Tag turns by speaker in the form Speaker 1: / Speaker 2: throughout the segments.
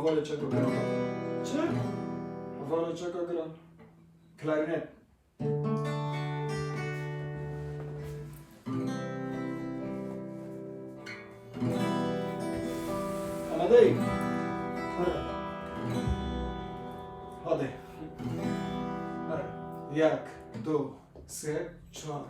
Speaker 1: اول چکو گرام
Speaker 2: چه؟
Speaker 1: اول چکو گرام کلارینت آماده ای؟
Speaker 2: آره
Speaker 1: هاده
Speaker 2: آره
Speaker 1: یک دو سه چهار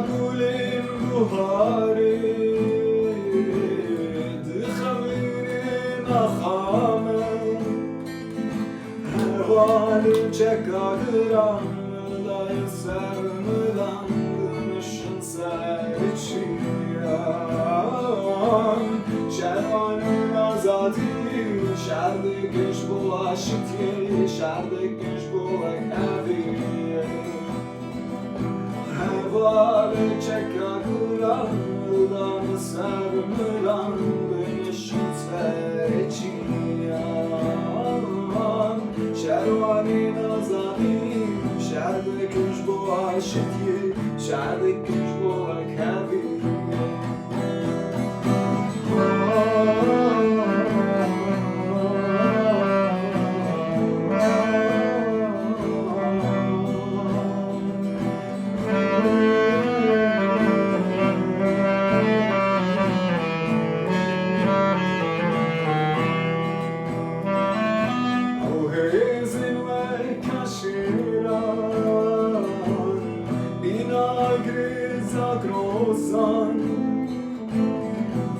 Speaker 1: Gülüm buharı Dıkhavinin akhamı Hevalim çekadıran Dayı sermıdan Gümüşün serçiyan Şervanın azadi Şerdik iş bu aşıtye Şerdik iş bu ekhaviye Hevalim çekadıran Dayı sermıdan Gümüşün serçiyan Şervanın azadi Şerdik iş bu aşıtye Şerdik iş bu ekhaviye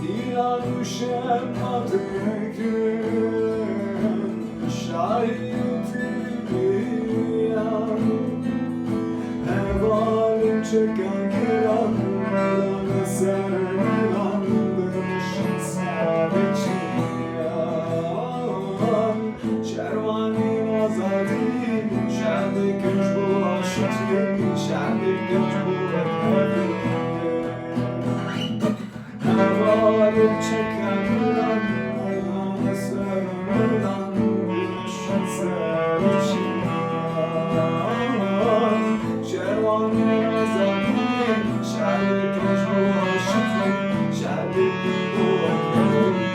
Speaker 1: Dilanuşem adı gün şahitliyan Hevalim çeken kiran Dağını sermilan Dönüşün sabiçiyan Şervanin azadi Şerdik güç bu aşıtı Şerdik güç bu ekmeği Hevalim çeken kiran Dağını sermilan Dönüşün sabiçiyan Şervanin azadi Şerdik güç bu aşıtı Şerdik güç bu ekmeği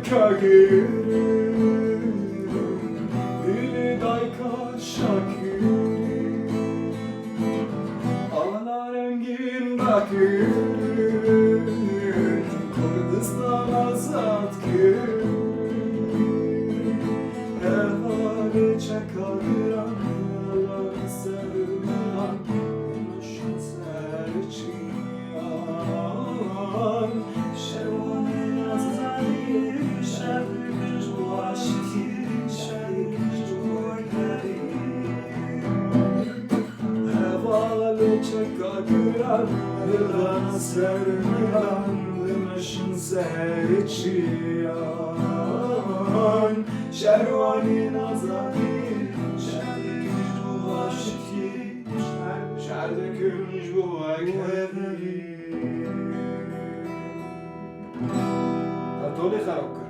Speaker 1: Kagiri, dili dayka şakiri, ana rengin bakiri, Kurdistan azat kiri, Ehali çakadıran, Allah'ı sevmeyen, Gümüşün serçiyan, Şervanın azali, Şerdik güç bu aşıtı, Şerdik güç bu ekmeği Hevalim çekadıran, Dağını sermilan, Gümüşün serçiyan Şervanin azali, Şerdik güç bu aşıtı, Şerdik güç bu ekmeği طولي خراب كر.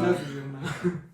Speaker 1: لا في الجنة.